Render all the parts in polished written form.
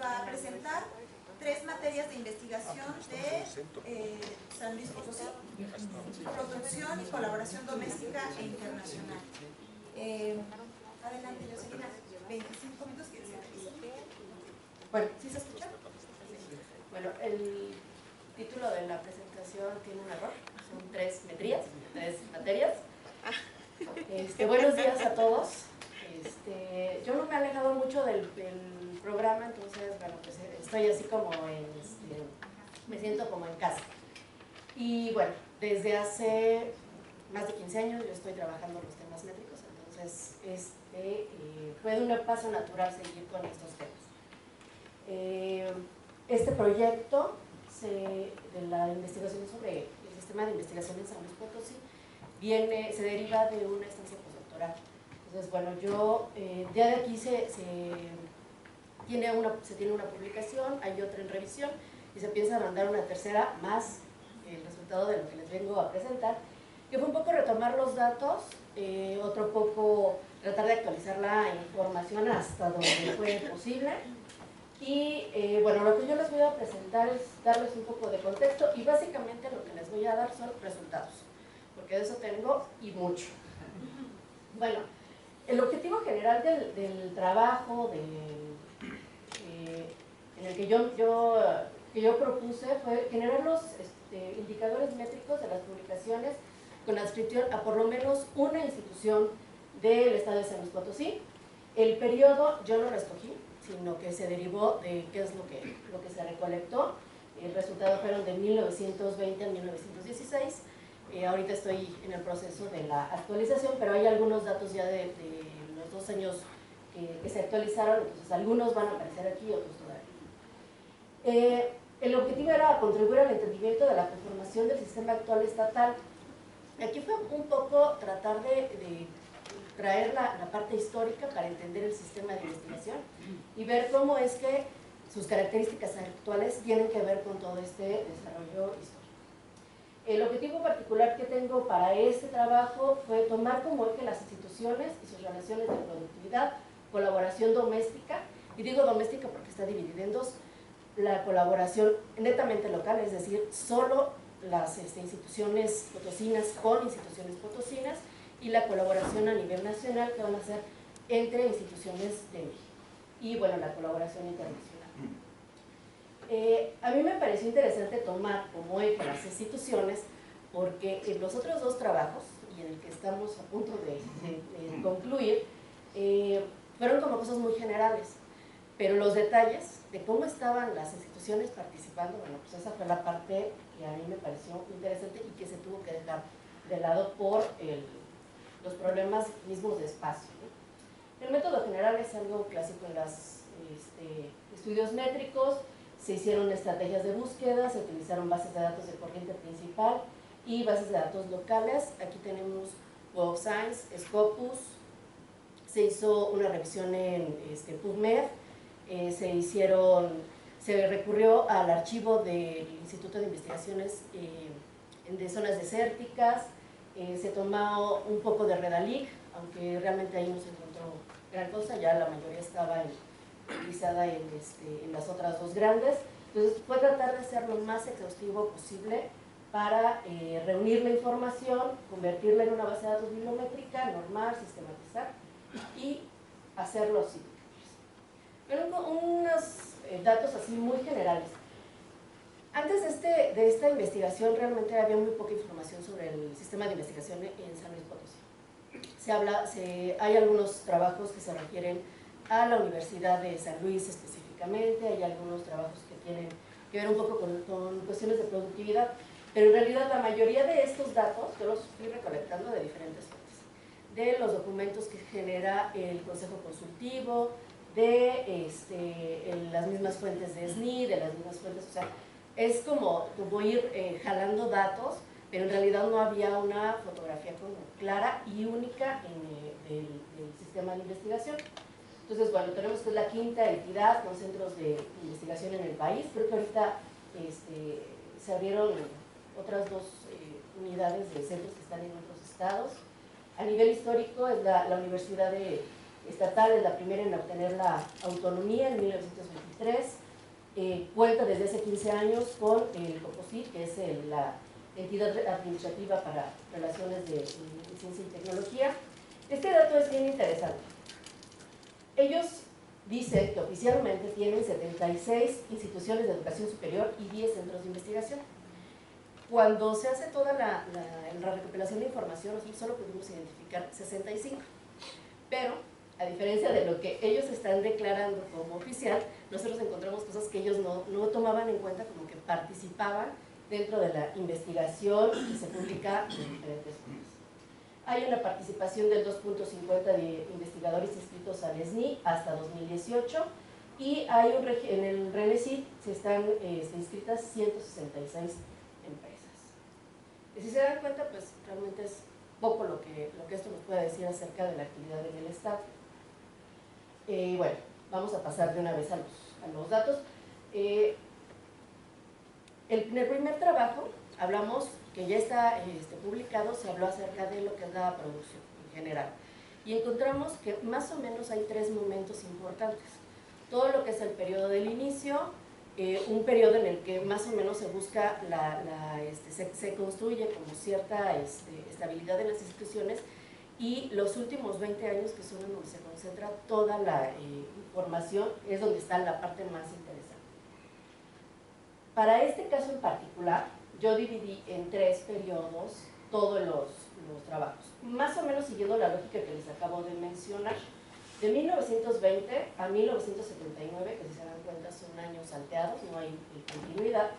a presentar 3 materias de investigación de San Luis Potosí: producción y colaboración doméstica e internacional. Adelante, Jocelyn, 25 minutos. Bueno, ¿Sí se escucha? Bueno, el título de la presentación tiene un error, son 3 materias. Buenos días a todos. Yo no me he alejado mucho del programa, entonces, bueno, pues estoy así como me siento como en casa. Y bueno, desde hace más de 15 años yo estoy trabajando los temas métricos, entonces fue de un paso natural seguir con estos temas. Este proyecto de la investigación sobre el sistema de investigación en San Luis Potosí se deriva de una estancia postdoctoral. Entonces, bueno, ya de aquí se tiene una publicación, hay otra en revisión y se empieza a mandar una tercera más el resultado de lo que les vengo a presentar, que fue un poco retomar los datos, otro poco tratar de actualizar la información hasta donde fue posible. Y bueno, lo que yo les voy a presentar es darles un poco de contexto y básicamente lo que les voy a dar son resultados, porque de eso tengo y mucho. Bueno, el objetivo general del trabajo en el que yo propuse fue generar los indicadores métricos de las publicaciones con adscripción a por lo menos una institución del estado de San Luis Potosí. El periodo yo no lo escogí, sino que se derivó de qué es lo que se recolectó. El resultado fueron de 1920 a 1916. Ahorita estoy en el proceso de la actualización, pero hay algunos datos ya de los 2 años que se actualizaron, entonces algunos van a aparecer aquí, otros todavía. El objetivo era contribuir al entendimiento de la conformación del sistema actual estatal. Aquí fue un poco tratar de traer la parte histórica para entender el sistema de investigación y ver cómo es que sus características actuales tienen que ver con todo este desarrollo histórico. El objetivo particular que tengo para este trabajo fue tomar como eje las instituciones y sus relaciones de productividad, colaboración doméstica, y digo doméstica porque está dividida en 2, la colaboración netamente local, es decir, solo las instituciones potosinas con instituciones potosinas, y la colaboración a nivel nacional, que van a ser entre instituciones de México, y bueno, la colaboración internacional. A mí me pareció interesante tomar como eje las instituciones porque en los otros 2 trabajos, y en el que estamos a punto de concluir, fueron como cosas muy generales, pero los detalles de cómo estaban las instituciones participando, bueno, pues esa fue la parte que a mí me pareció interesante y que se tuvo que dejar de lado por los problemas mismos de espacio, ¿no? El método general es algo clásico en los estudios métricos. Se hicieron estrategias de búsqueda, se utilizaron bases de datos de corriente principal y bases de datos locales. Aquí tenemos Web of Science, Scopus, se hizo una revisión en PubMed, se recurrió al archivo del Instituto de Investigaciones de Zonas Desérticas, se tomó un poco de Redalyc, aunque realmente ahí no se encontró gran cosa, ya la mayoría estaba utilizada en las otras 2 grandes. Entonces fue tratar de ser lo más exhaustivo posible para reunir la información, convertirla en una base de datos bibliométrica, normar, sistematizar y hacer los indicadores. Pero unos datos así muy generales. Antes de esta investigación realmente había muy poca información sobre el sistema de investigación en San Luis Potosí. Hay algunos trabajos que se refieren a la Universidad de San Luis específicamente, hay algunos trabajos que tienen que ver un poco con cuestiones de productividad, pero en realidad la mayoría de estos datos yo los fui recolectando de diferentes fuentes, de los documentos que genera el Consejo Consultivo, de las mismas fuentes de SNI, de las mismas fuentes, o sea, es como ir jalando datos, pero en realidad no había una fotografía como clara y única del sistema de investigación. Entonces, bueno, tenemos que es la 5ª entidad con centros de investigación en el país. Creo que ahorita se abrieron otras 2 unidades de centros que están en otros estados. A nivel histórico es la Universidad Estatal, es la primera en obtener la autonomía en 1923. cuenta desde hace 15 años con el COPOSIT, que es la entidad administrativa para relaciones de ciencia y tecnología. Este dato es bien interesante. Ellos dicen que oficialmente tienen 76 instituciones de educación superior y 10 centros de investigación. Cuando se hace toda la recopilación de información, nosotros solo pudimos identificar 65. Pero, a diferencia de lo que ellos están declarando como oficial, nosotros encontramos cosas que ellos no tomaban en cuenta, como que participaban dentro de la investigación que se publica en diferentes formas. Hay una participación del 2.50 de investigadores inscritos al SNI hasta 2018 y hay en el RENESID se están inscritas 166 empresas. Y si se dan cuenta, pues realmente es poco lo que esto nos puede decir acerca de la actividad en el Estado. Bueno, vamos a pasar de una vez a los datos. En el primer trabajo hablamos, que ya está publicado, se habló acerca de lo que es la producción en general. Y encontramos que más o menos hay 3 momentos importantes. Todo lo que es el periodo del inicio, un periodo en el que más o menos se busca, se construye como cierta estabilidad en las instituciones, y los últimos 20 años, que son en donde se concentra toda la información, es donde está la parte más interesante. Para este caso en particular, yo dividí en 3 periodos todos los trabajos, más o menos siguiendo la lógica que les acabo de mencionar. De 1920 a 1979, que si se dan cuenta son años salteados, no hay continuidad,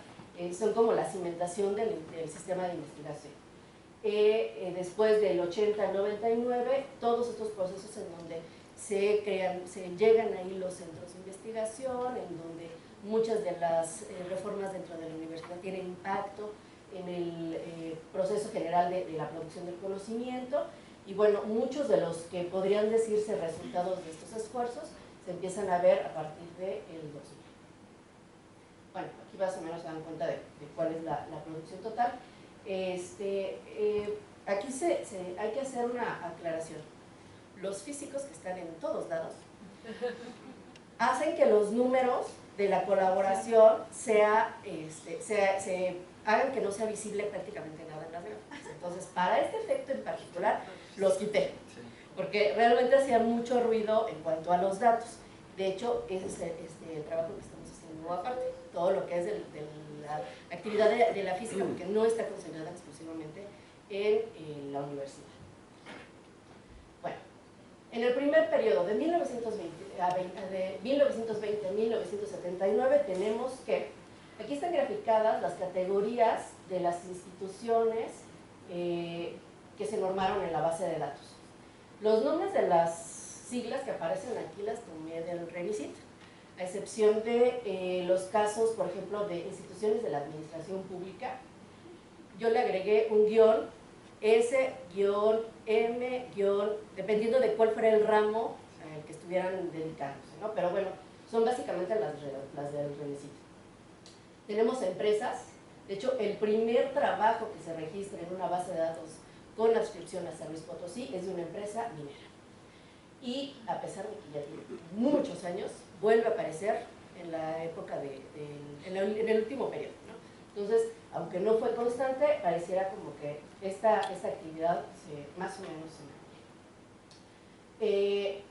son como la cimentación del sistema de investigación. Después del 80 al 99, todos estos procesos en donde se llegan ahí los centros de investigación, en donde muchas de las reformas dentro de la universidad tienen impacto en el proceso general de la producción del conocimiento. Y bueno, muchos de los que podrían decirse resultados de estos esfuerzos se empiezan a ver a partir del 2000. Bueno, aquí más o menos se dan cuenta de cuál es la producción total. Aquí hay que hacer una aclaración. Los físicos que están en todos lados hacen que los números de la colaboración se hagan que no sea visible prácticamente nada en las gráficas. Entonces, para este efecto en particular, los quité, porque realmente hacía mucho ruido en cuanto a los datos. De hecho, ese es el trabajo que estamos haciendo aparte, todo lo que es de la actividad de la física, porque no está concentrada exclusivamente en la universidad. Bueno, en el primer periodo, de 1920 a 1979, tenemos que, aquí están graficadas las categorías de las instituciones que se normaron en la base de datos. Los nombres de las siglas que aparecen aquí las tomé del RENICIT, a excepción de los casos, por ejemplo, de instituciones de la administración pública. Yo le agregué un guión, S, guión, M, guión, dependiendo de cuál fuera el ramo al que estuvieran dedicándose, ¿no? Pero bueno, son básicamente las del RENICIT. Tenemos empresas. De hecho, el primer trabajo que se registra en una base de datos con adscripción a San Luis Potosí es de una empresa minera. Y a pesar de que ya tiene muchos años, vuelve a aparecer en la época en el último periodo, ¿no? Entonces, aunque no fue constante, pareciera como que esta actividad más o menos se mantiene.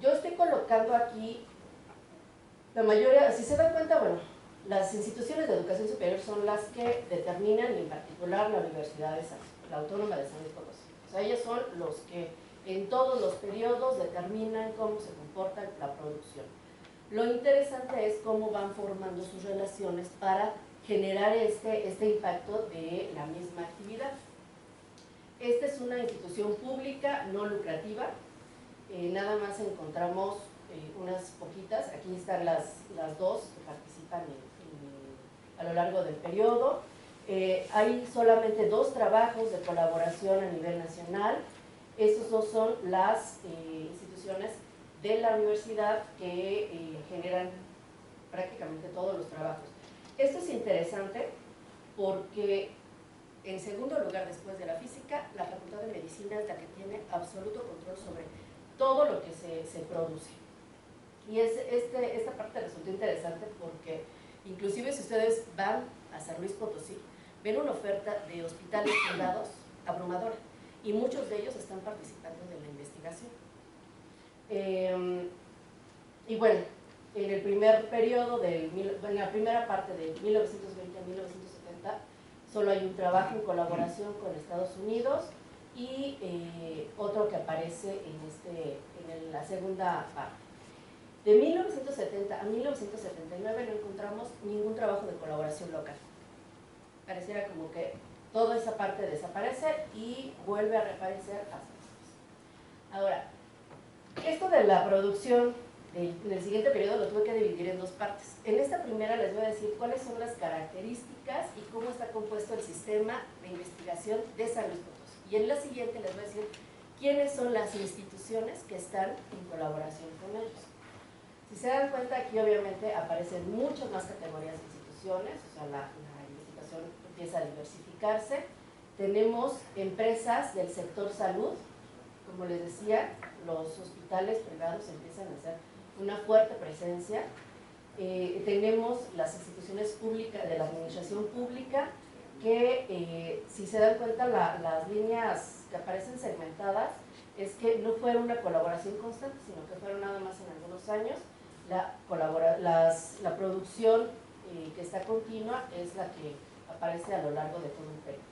Yo estoy colocando aquí, la mayoría, si se dan cuenta, bueno, las instituciones de educación superior son las que determinan, y en particular la Universidad de la Autónoma de San Luis Potosí. O sea, ellos son los que en todos los periodos determinan cómo se comporta la producción. Lo interesante es cómo van formando sus relaciones para generar este impacto de la misma actividad. Esta es una institución pública no lucrativa, nada más encontramos unas poquitas, aquí están las dos que participan a lo largo del periodo. Hay solamente 2 trabajos de colaboración a nivel nacional. Estos 2 son las instituciones de la universidad que generan prácticamente todos los trabajos. Esto es interesante porque, en segundo lugar, después de la física, la Facultad de Medicina es la que tiene absoluto control sobre todo lo que se produce. Y esta parte resultó interesante porque Inclusive si ustedes van a San Luis Potosí, ven una oferta de hospitales privados abrumadora y muchos de ellos están participando de la investigación. Y bueno, en el primer periodo, en la primera parte de 1920 a 1970, solo hay un trabajo en colaboración con Estados Unidos y otro que aparece en la segunda parte. De 1970 a 1979 no encontramos ningún trabajo de colaboración local. Pareciera como que toda esa parte desaparece y vuelve a reaparecer hasta después. Ahora, esto de la producción en el siguiente periodo lo tuve que dividir en dos partes. En esta primera les voy a decir cuáles son las características y cómo está compuesto el sistema de investigación de San Luis Potosí. Y en la siguiente les voy a decir quiénes son las instituciones que están en colaboración con ellos. Si se dan cuenta, aquí obviamente aparecen muchas más categorías de instituciones, o sea, la investigación empieza a diversificarse. Tenemos empresas del sector salud, como les decía, los hospitales privados empiezan a hacer una fuerte presencia. Tenemos las instituciones públicas de la administración pública que, si se dan cuenta, las líneas que aparecen segmentadas es que no fueron una colaboración constante, sino que fueron nada más en algunos años. La producción que está continua es la que aparece a lo largo de todo un periodo.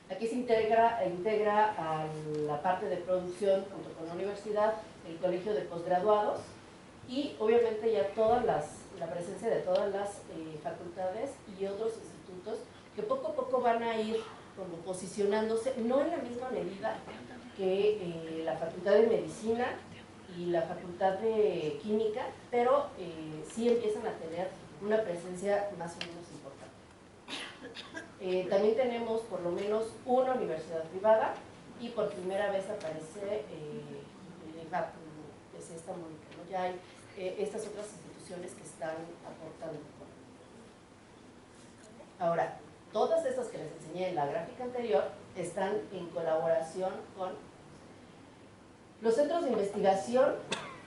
Aquí se integra a la parte de producción junto con la universidad, el colegio de posgraduados y obviamente ya la presencia de todas las facultades y otros institutos que poco a poco van a ir como posicionándose, no en la misma medida que la Facultad de Medicina y la Facultad de Química, pero sí empiezan a tener una presencia más o menos importante. También tenemos por lo menos una universidad privada y por primera vez aparece el INVAP, decía esta Mónica, ¿no? Ya hay estas otras instituciones que están aportando. Ahora, todas estas que les enseñé en la gráfica anterior están en colaboración con los centros de investigación.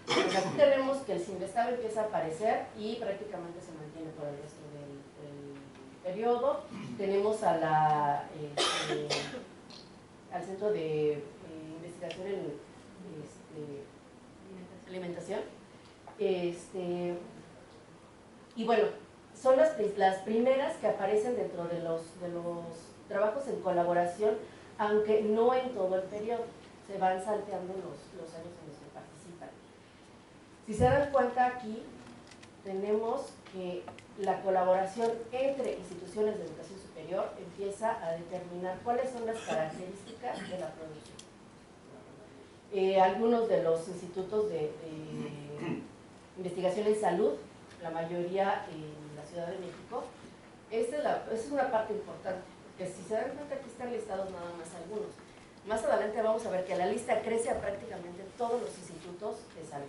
Pues aquí tenemos que el CINVESTAB empieza a aparecer y prácticamente se mantiene por el resto del periodo. Tenemos al Centro de Investigación en Alimentación. Y bueno, son las primeras que aparecen dentro de los trabajos en colaboración, aunque no en todo el periodo. Se van salteando los años en los que participan. Si se dan cuenta, aquí tenemos que la colaboración entre instituciones de educación superior empieza a determinar cuáles son las características de la producción. Algunos de los institutos de investigación en salud, la mayoría en la Ciudad de México, esta es una parte importante, porque si se dan cuenta, aquí están listados nada más algunos. Más adelante vamos a ver que la lista crece a prácticamente todos los institutos de salud.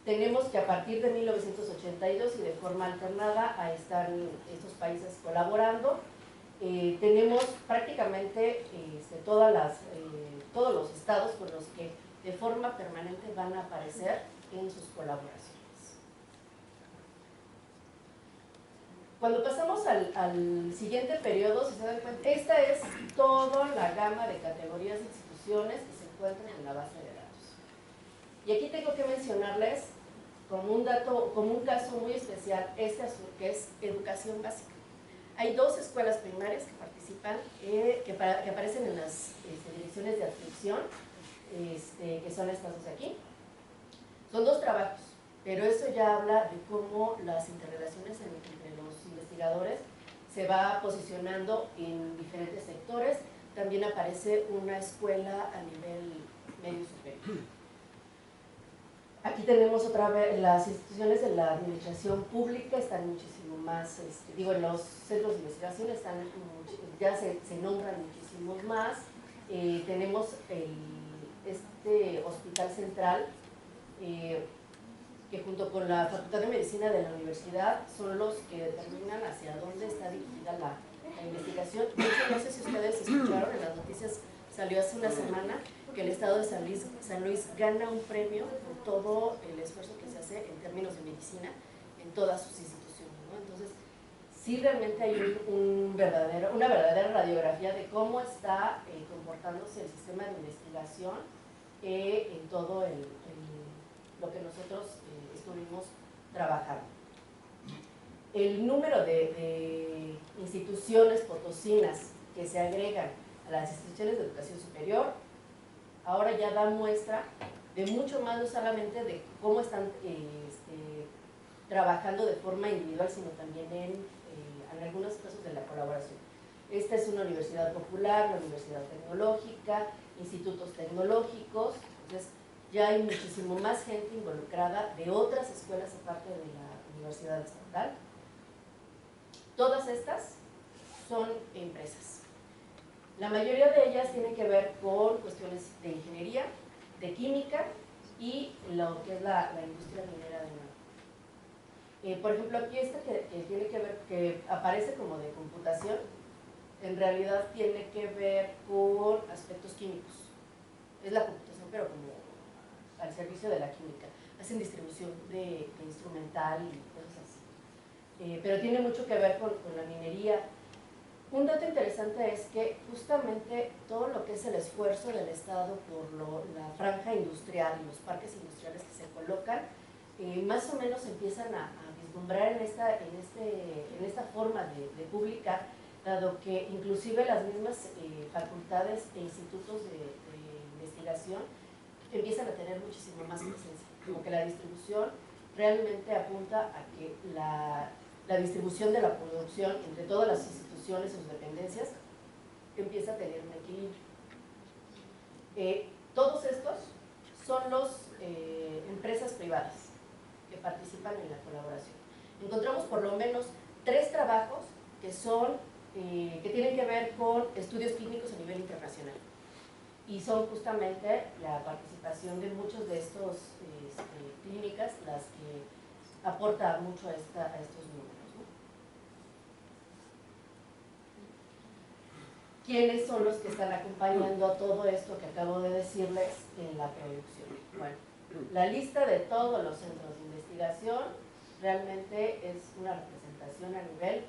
Tenemos que a partir de 1982 y de forma alternada están estos países colaborando. Tenemos prácticamente todos los estados con los que de forma permanente van a aparecer en sus colaboraciones. Cuando pasamos al siguiente periodo, si se dan cuenta, esta es toda la gama de categorías de instituciones que se encuentran en la base de datos. Y aquí tengo que mencionarles como un caso muy especial, que es educación básica. Hay dos escuelas primarias que participan, que aparecen en las direcciones de adscripción, que son estas dos de aquí. Son dos trabajos, pero eso ya habla de cómo las interrelaciones entre los investigadores se va posicionando en diferentes sectores. También aparece una escuela a nivel medio superior. Aquí tenemos otra vez las instituciones de la administración pública, están muchísimo más, los centros de investigación ya se nombran muchísimos más. Tenemos este hospital central, que junto con la Facultad de Medicina de la universidad son los que determinan hacia dónde está dirigida la investigación. De hecho, no sé si ustedes escucharon, en las noticias salió hace una semana que el estado de San Luis gana un premio por todo el esfuerzo que se hace en términos de medicina en todas sus instituciones, ¿no? Entonces, sí realmente hay una verdadera radiografía de cómo está comportándose el sistema de investigación en todo lo que nosotros estuvimos trabajando. El número de instituciones potosinas que se agregan a las instituciones de educación superior ahora ya da muestra de mucho más, no solamente de cómo están trabajando de forma individual, sino también en algunos casos de la colaboración. Esta es una universidad popular, una universidad tecnológica, institutos tecnológicos, entonces ya hay muchísimo más gente involucrada de otras escuelas aparte de la universidad estatal. Todas estas son empresas. La mayoría de ellas tienen que ver con cuestiones de ingeniería, de química y lo que es la industria minera de nuevo. Por ejemplo, aquí esta que tiene que ver, que aparece como de computación, en realidad tiene que ver con aspectos químicos. Es la computación, pero como al servicio de la química. Hacen distribución de instrumental y cosas así. Pero tiene mucho que ver con la minería. Un dato interesante es que justamente todo lo que es el esfuerzo del Estado por la franja industrial y los parques industriales que se colocan, más o menos empiezan a vislumbrar en esta forma de publicar, dado que inclusive las mismas facultades e institutos de investigación empiezan a tener muchísimo más presencia, como que la distribución realmente apunta a que la distribución de la producción entre todas las instituciones y sus dependencias empieza a tener un equilibrio. Todos estos son las empresas privadas que participan en la colaboración. Encontramos por lo menos 3 trabajos que tienen que ver con estudios clínicos a nivel internacional. Y son justamente la participación de muchos de estos clínicas las que aporta mucho a estos números, ¿no? ¿Quiénes son los que están acompañando a todo esto que acabo de decirles en la producción? Bueno, la lista de todos los centros de investigación realmente es una representación a nivel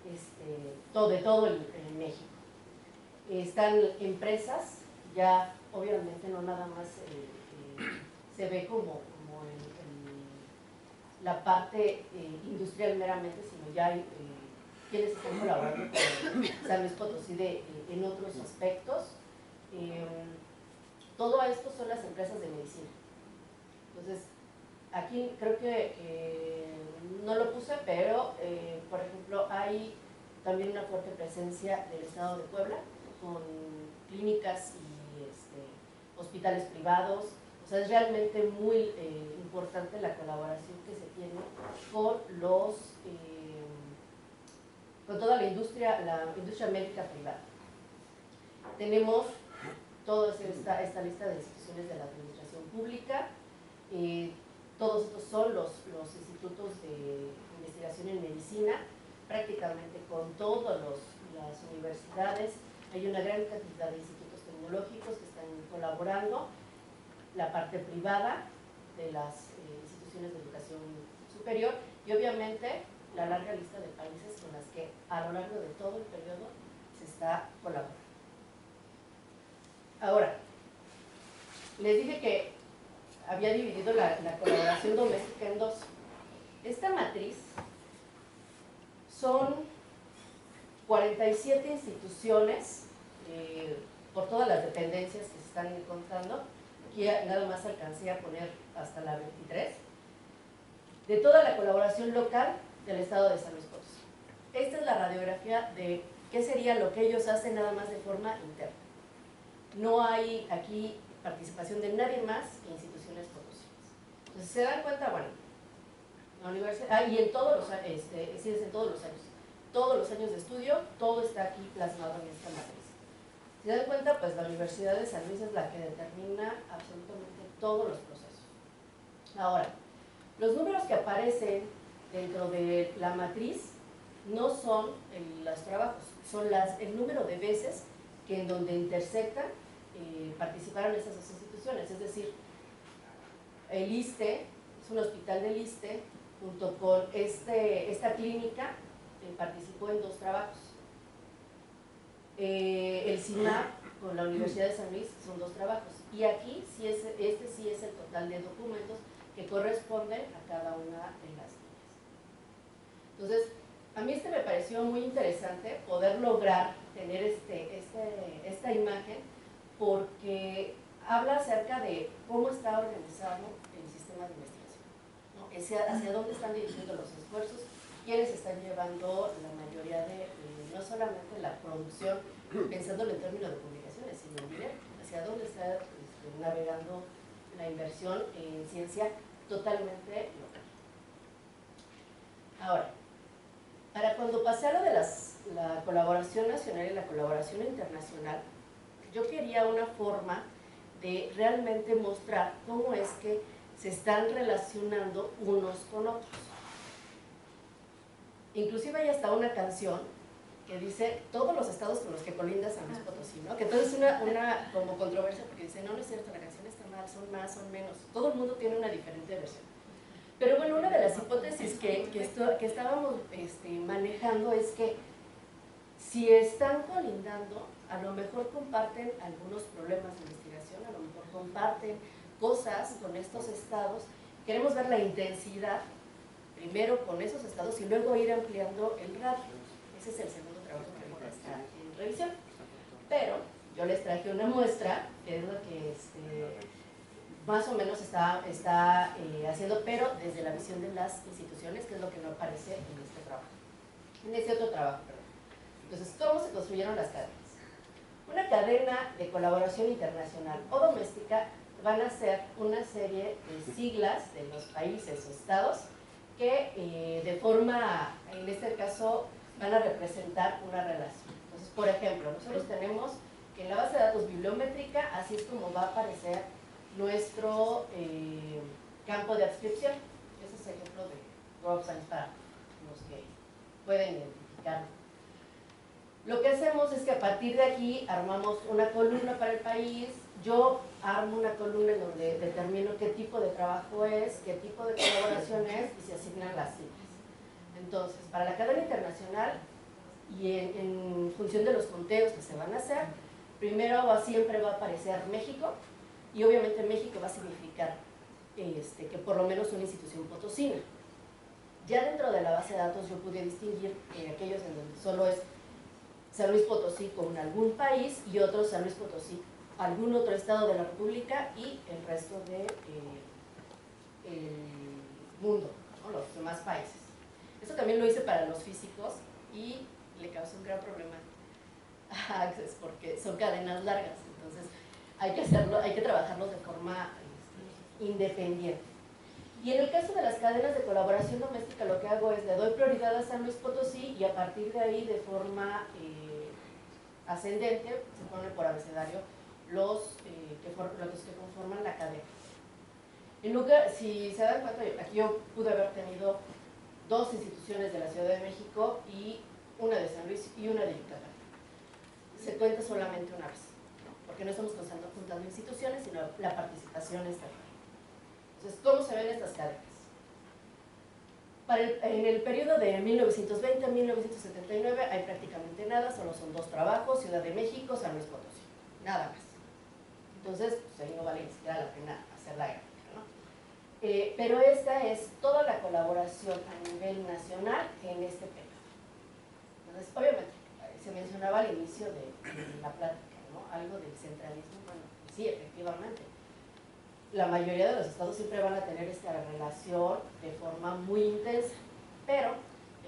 de todo el México. Están empresas, ya obviamente no nada más se ve como la parte industrial meramente, sino ya hay quienes están colaborando con San Luis Potosí en otros aspectos. Todo esto son las empresas de medicina. Entonces, aquí creo que no lo puse, pero por ejemplo hay también una fuerte presencia del Estado de Puebla con clínicas y hospitales privados. O sea, es realmente muy importante la colaboración que se tiene con toda la industria médica privada. Tenemos toda esta lista de instituciones de la administración pública. Todos estos son los institutos de investigación en medicina, prácticamente con todas las universidades. Hay una gran cantidad de institutos tecnológicos que están colaborando, la parte privada de las instituciones de educación superior y obviamente la larga lista de países con las que a lo largo de todo el periodo se está colaborando. Ahora, les dije que había dividido la colaboración doméstica en 2. Esta matriz son 47 instituciones por todas las dependencias que se están encontrando. Aquí nada más alcancé a poner hasta la 23, de toda la colaboración local del estado de San Luis Potosí. Esta es la radiografía de qué sería lo que ellos hacen nada más de forma interna. No hay aquí participación de nadie más que instituciones potosinas. Entonces, se dan cuenta, bueno, la universidad, y en todos los años, todos los años de estudio, todo está aquí plasmado en esta matriz. Si se dan cuenta, pues la Universidad de San Luis es la que determina absolutamente todos los procesos. Ahora, los números que aparecen dentro de la matriz no son los trabajos, son el número de veces que en donde intersectan participaron estas 2 instituciones. Es decir, el ISSSTE es un hospital del ISSSTE junto con esta clínica, participó en 2 trabajos. El CIMAP con la Universidad de San Luis son 2 trabajos. Y aquí sí sí es el total de documentos que corresponden a cada una de las líneas. Entonces, a mí me pareció muy interesante poder lograr tener esta imagen, porque habla acerca de cómo está organizado el sistema de investigación, ¿no? Hacia dónde están dirigiendo los esfuerzos, quiénes están llevando la mayoría de no solamente la producción, pensándolo en términos de publicaciones, sino en dinero, hacia dónde está navegando la inversión en ciencia totalmente local. Ahora, para cuando pasé a lo de la colaboración nacional y la colaboración internacional, yo quería una forma de realmente mostrar cómo es que se están relacionando unos con otros. Inclusive hay hasta una canción que dice todos los estados con los que colinda San Luis Potosí, ¿no? Que entonces es una como controversia, porque dice, no, no es cierto, la canción está mal, son más, son menos. Todo el mundo tiene una diferente versión. Pero bueno, una de las hipótesis que estábamos manejando es que si están colindando, a lo mejor comparten algunos problemas de investigación, a lo mejor comparten cosas con estos estados. Queremos ver la intensidad primero con esos estados y luego ir ampliando el radio. Ese es el segundo trabajo que ahorita está en revisión. Pero yo les traje una muestra, que es lo que más o menos está haciendo, pero desde la visión de las instituciones, que es lo que no aparece en este trabajo, en este otro trabajo, perdón. Entonces, ¿cómo se construyeron las cadenas? Una cadena de colaboración internacional o doméstica van a ser una serie de siglas de los países o estados que de forma, en este caso, van a representar una relación. Entonces, por ejemplo, nosotros tenemos que en la base de datos bibliométrica, así es como va a aparecer nuestro campo de adscripción. Ese es el ejemplo de Web of Science para los que pueden identificarlo. Lo que hacemos es que a partir de aquí armamos una columna para el país. Yo armo una columna en donde determino qué tipo de trabajo es, qué tipo de colaboración es y se asignan las siglas. Entonces, para la cadena internacional y en función de los conteos que se van a hacer, primero siempre va a aparecer México, y obviamente México va a significar que por lo menos una institución potosina. Ya dentro de la base de datos yo pude distinguir aquellos en donde solo es San Luis Potosí con algún país y otros San Luis Potosí, algún otro estado de la República y el resto del mundo, ¿no? Los demás países. Esto también lo hice para los físicos y le causó un gran problema a Access porque son cadenas largas, entonces hay que trabajarlos de forma independiente. Y en el caso de las cadenas de colaboración doméstica, lo que hago es le doy prioridad a San Luis Potosí y a partir de ahí, de forma ascendente, se pone por abecedario los que conforman la cadena. En lugar, si se dan cuenta, aquí yo pude haber tenido 2 instituciones de la Ciudad de México y una de San Luis y una de Yucatán. Se cuenta solamente una vez, porque no estamos juntando instituciones, sino la participación estatal. Entonces, ¿cómo se ven estas cadenas? En el periodo de 1920 a 1979 hay prácticamente nada, solo son 2 trabajos, Ciudad de México, San Luis Potosí, nada más. Entonces, pues ahí no vale ni siquiera la pena hacer la gráfica, ¿no? Pero esta es toda la colaboración a nivel nacional en este periodo. Entonces, obviamente, se mencionaba al inicio de la plática, ¿no? Algo del centralismo. Bueno, sí, efectivamente. La mayoría de los estados siempre van a tener esta relación de forma muy intensa, pero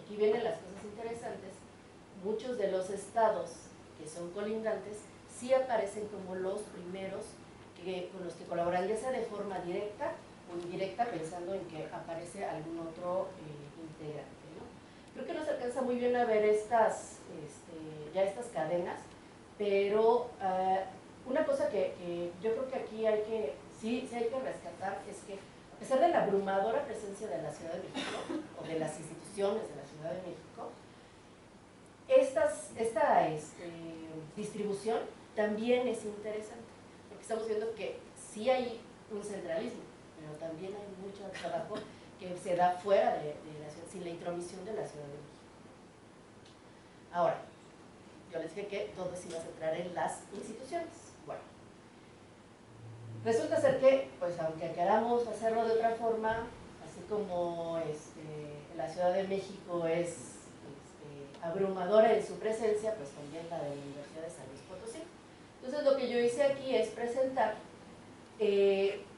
aquí vienen las cosas interesantes. Muchos de los estados que son colindantes sí aparecen como los primeros con los que colaboran, ya sea de forma directa o indirecta, pensando en que aparece algún otro integrante, ¿no? Creo que no se alcanza muy bien a ver ya estas cadenas, pero una cosa que yo creo que aquí sí hay que rescatar es que a pesar de la abrumadora presencia de la Ciudad de México o de las instituciones de la Ciudad de México, esta distribución también es interesante, porque estamos viendo que sí hay un centralismo, pero también hay mucho trabajo que se da fuera de la ciudad, sin la intromisión de la Ciudad de México. Ahora, yo les dije que todo se iba a centrar en las instituciones. Bueno, resulta ser que, pues aunque queramos hacerlo de otra forma, así como la Ciudad de México es abrumadora en su presencia, pues también la de la Universidad de San Luis Potosí. Entonces lo que yo hice aquí es presentar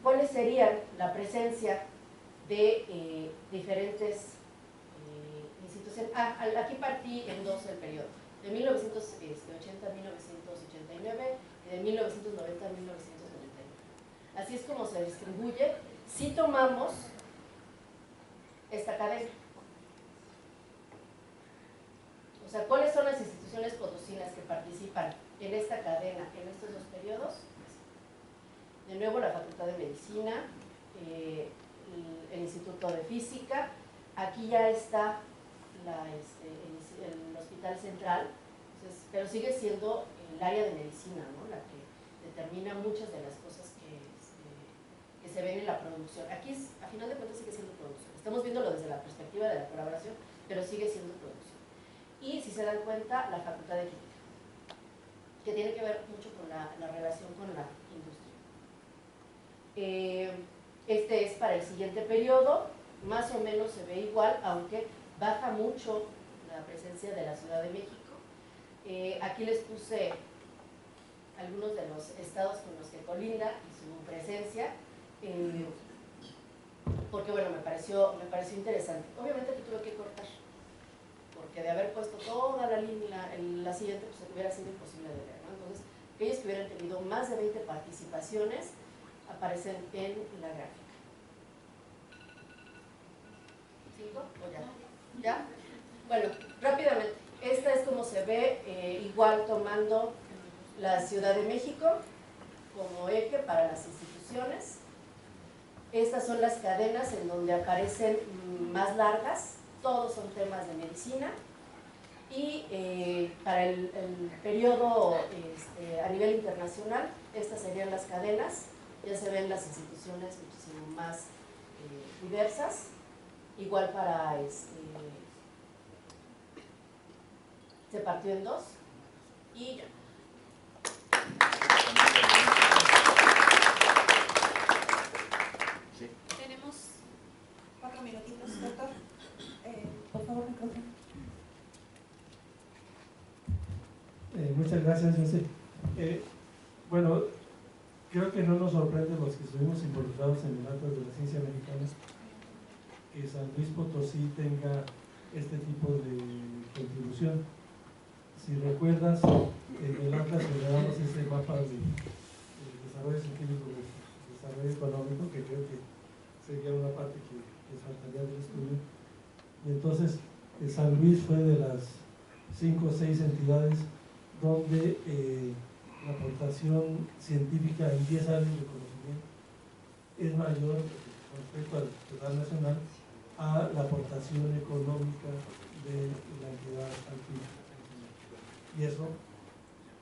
cuáles serían la presencia de diferentes instituciones. Aquí partí en dos el periodo, de 1980 a 1989 y de 1990 a 1999. Así es como se distribuye si tomamos esta cadena. O sea, ¿cuáles son las instituciones potosinas que participan en esta cadena, en estos dos periodos? De nuevo, la Facultad de Medicina, el Instituto de Física, aquí ya está el Hospital Central, entonces, pero sigue siendo el área de medicina, ¿no? La que determina muchas de las cosas que se ven en la producción. Aquí, a final de cuentas, sigue siendo producción. Estamos viéndolo desde la perspectiva de la colaboración, pero sigue siendo producción. Y si se dan cuenta, la Facultad de Química, que tiene que ver mucho con la relación con la industria. Este es para el siguiente periodo, más o menos se ve igual, aunque baja mucho la presencia de la Ciudad de México. Aquí les puse algunos de los estados con los que colinda y su presencia, porque bueno, me pareció interesante. Obviamente que tuve que cortar, porque de haber puesto toda la línea, la siguiente, pues hubiera sido imposible de ver, ¿no? Entonces, aquellos que hubieran tenido más de 20 participaciones aparecen en la gráfica. ¿5 o ya? ¿Ya? Bueno, rápidamente, esta es como se ve, igual tomando la Ciudad de México como eje para las instituciones. Estas son las cadenas en donde aparecen más largas, todos son temas de medicina. Y para el periodo a nivel internacional, estas serían las cadenas, ya se ven las instituciones muchísimo más diversas, igual para se partió en dos y ya. Sí. Tenemos 4 minutitos, doctor. Por favor, micrófono. Muchas gracias, José. Bueno, creo que no nos sorprende los que estuvimos involucrados en el Atlas de la Ciencia Americana que San Luis Potosí tenga este tipo de contribución. Si recuerdas, en el Atlas generamos ese mapa de desarrollo científico, de desarrollo económico, que creo que sería una parte que faltaría del estudio. Y entonces, San Luis fue de las 5 o 6 entidades donde la aportación científica en 10 años de conocimiento es mayor con respecto al total nacional a la aportación económica de la entidad científica. Y eso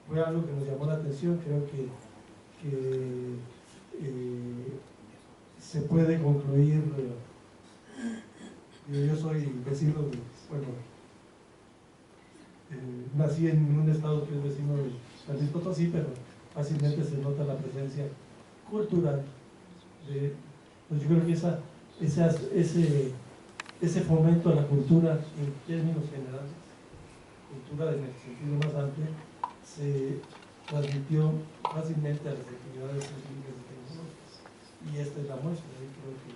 fue algo que nos llamó la atención. Creo que se puede concluir. Yo soy vecino de, bueno, nací en un estado que es vecino de San Luis Potosí, pero fácilmente se nota la presencia cultural de, pues yo creo que ese fomento a la cultura en términos generales, cultura en el sentido más amplio, se transmitió fácilmente a las actividades científicas y tecnológicas, y esta es la muestra, y creo que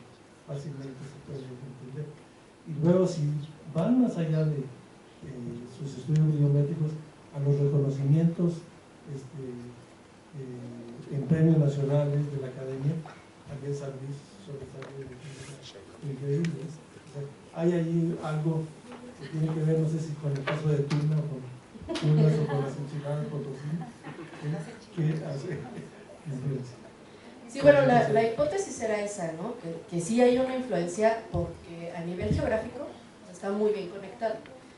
fácilmente se puede entender. Y luego, si van más allá de sus estudios biométricos, a los reconocimientos en premios nacionales de la academia, también San Luis sobresale increíble. O sea, hay ahí algo que tiene que ver, no sé si con el caso de Tuna o con Tunas o con las enchiladas Potosí, que hace diferencia. Sí, bueno, la hipótesis era esa, ¿no? Que sí hay una influencia porque a nivel geográfico está muy bien conectado.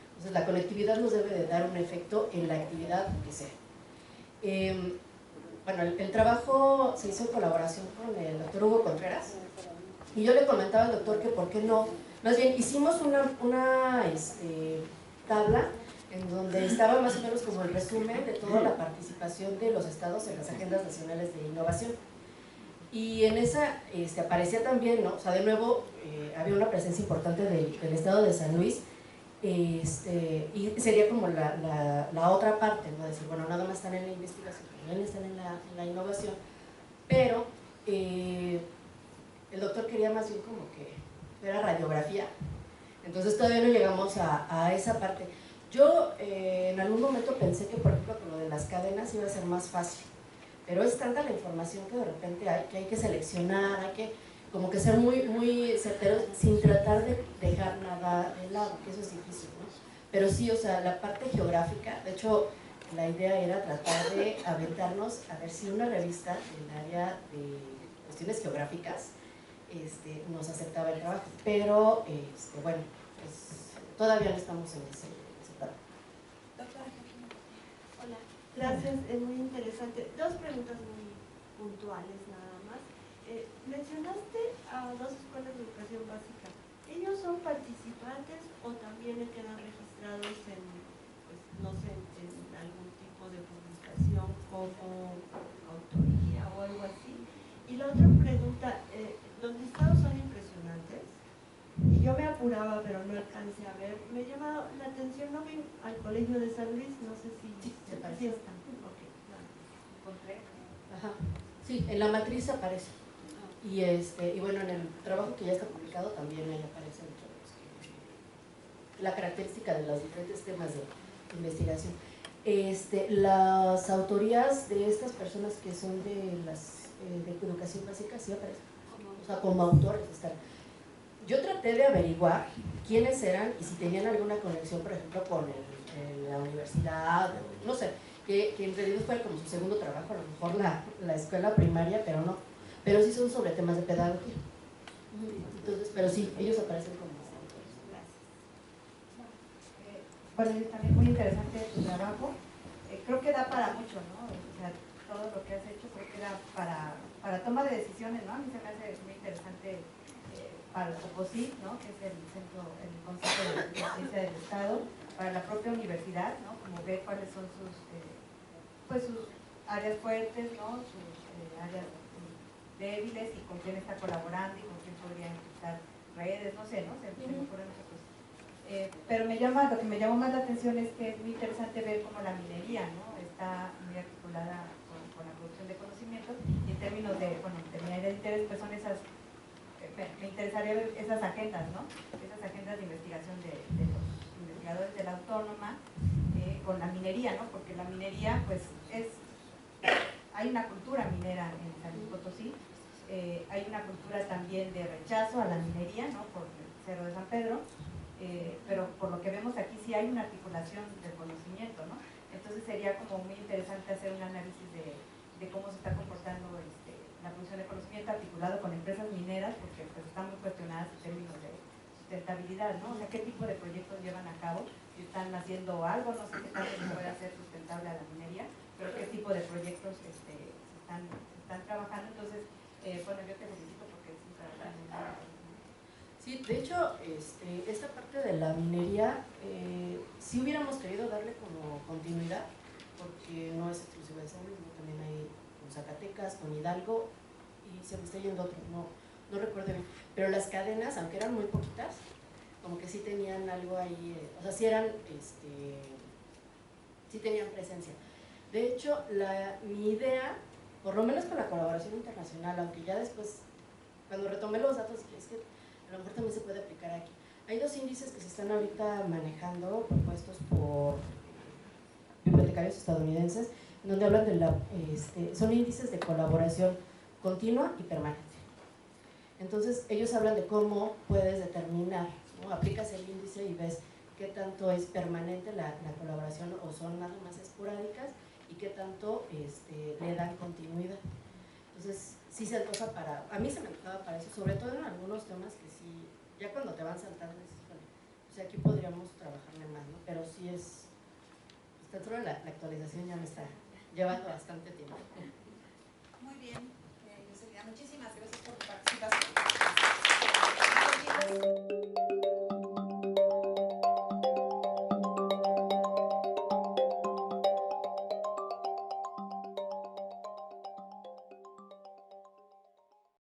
Entonces la conectividad nos debe de dar un efecto en la actividad que sea. Bueno, el trabajo se hizo en colaboración con el doctor Hugo Contreras, Y yo le comentaba al doctor que por qué no, más bien hicimos una tabla en donde estaba más o menos como el resumen de toda la participación de los estados en las agendas nacionales de innovación. Y en esa aparecía también, ¿no? O sea, de nuevo había una presencia importante del estado de San Luis, y sería como la otra parte, ¿no? Decir, bueno, nada más están en la investigación, también están en la innovación, pero el doctor quería más bien como que era radiografía, entonces todavía no llegamos a esa parte. Yo en algún momento pensé que, por ejemplo, con lo de las cadenas iba a ser más fácil, pero es tanta la información que de repente hay que seleccionar, hay que como que ser muy certeros sin tratar de dejar nada de lado, que eso es difícil, ¿no? Pero sí, o sea, la parte geográfica, de hecho, la idea era tratar de aventarnos a ver si una revista del área de cuestiones geográficas nos aceptaba el trabajo, pero bueno, pues todavía no estamos en ese etapa. Hola, gracias, es muy interesante. Dos preguntas muy puntuales nada más. Mencionaste a dos escuelas de educación básica. ¿Ellos son participantes o también quedan registrados en, pues, no sé, en algún tipo de publicación como autoría o algo así? Y la otra pregunta, los listados son impresionantes y yo me apuraba pero no alcancé a ver. Me llama la atención, no vi al Colegio de San Luis, no sé si están. Okay, encontré. Ajá. Sí, en la matriz aparece. Y bueno, en el trabajo que ya está publicado también ahí aparece la característica de los diferentes temas de investigación. Las autorías de estas personas que son de educación básica sí aparecen, o sea, como autores están. Yo traté de averiguar quiénes eran y si tenían alguna conexión, por ejemplo, con la universidad, no sé, que en realidad fue como su segundo trabajo, a lo mejor la escuela primaria, pero no. Pero sí son sobre temas de pedagogía. Entonces, pero sí, ellos aparecen como autores. Bueno, también muy interesante tu trabajo. Creo que da para mucho, ¿no? O sea, todo lo que has hecho creo que da para toma de decisiones, ¿no? A mí se me hace muy interesante para el COPOSIT, ¿no? Que es el Consejo de Ciencia del Estado, para la propia universidad, ¿no? Como ver cuáles son sus áreas fuertes, ¿no? Sus áreas débiles y con quién está colaborando y con quién podría empezar redes, no sé, ¿no? Se me ocurren muchas cosas. Pero lo que me llamó más la atención es que es muy interesante ver cómo la minería, ¿no? Está muy articulada con la producción de conocimientos y en términos de, bueno, de minería de interés, pues son esas, me interesaría ver esas agendas, ¿no? Esas agendas de investigación de los investigadores de la autónoma con la minería, ¿no? Porque la minería, pues, hay una cultura minera en San Luis Potosí, hay una cultura también de rechazo a la minería, ¿no? Por el Cerro de San Pedro, pero por lo que vemos aquí sí hay una articulación del conocimiento, ¿no? Entonces sería como muy interesante hacer un análisis de cómo se está comportando la producción de conocimiento articulado con empresas mineras, porque pues están muy cuestionadas en términos de sustentabilidad, ¿no? O sea, qué tipo de proyectos llevan a cabo, si están haciendo algo, no sé qué tanto se puede hacer sustentable a la minería, pero qué tipo de proyectos se están trabajando. Entonces, bueno, yo te felicito porque es un trabajo. Sí, de hecho, esta parte de la minería, sí hubiéramos querido darle como continuidad, porque no es exclusiva de San Luis, ¿no? También hay con Zacatecas, con Hidalgo, y se me está yendo otro, no recuerdo bien. Pero las cadenas, aunque eran muy poquitas, como que sí tenían algo ahí, o sea, sí eran, sí tenían presencia. De hecho, mi idea, por lo menos con la colaboración internacional, aunque ya después, cuando retomé los datos, dije, es que a lo mejor también se puede aplicar aquí. Hay dos índices que se están ahorita manejando, propuestos por bibliotecarios estadounidenses, en donde hablan de son índices de colaboración continua y permanente. Entonces, ellos hablan de cómo puedes determinar, ¿no? Aplicas el índice y ves qué tanto es permanente la colaboración o son nada más esporádicas y qué tanto le dan continuidad. Entonces, sí se antoja a mí se me antojaba para eso, sobre todo en algunos temas que sí, ya cuando te van saltando, dices, bueno, o sea, aquí podríamos trabajarle más, ¿no? Pero sí dentro de la actualización ya me está llevando bastante tiempo. Muy bien.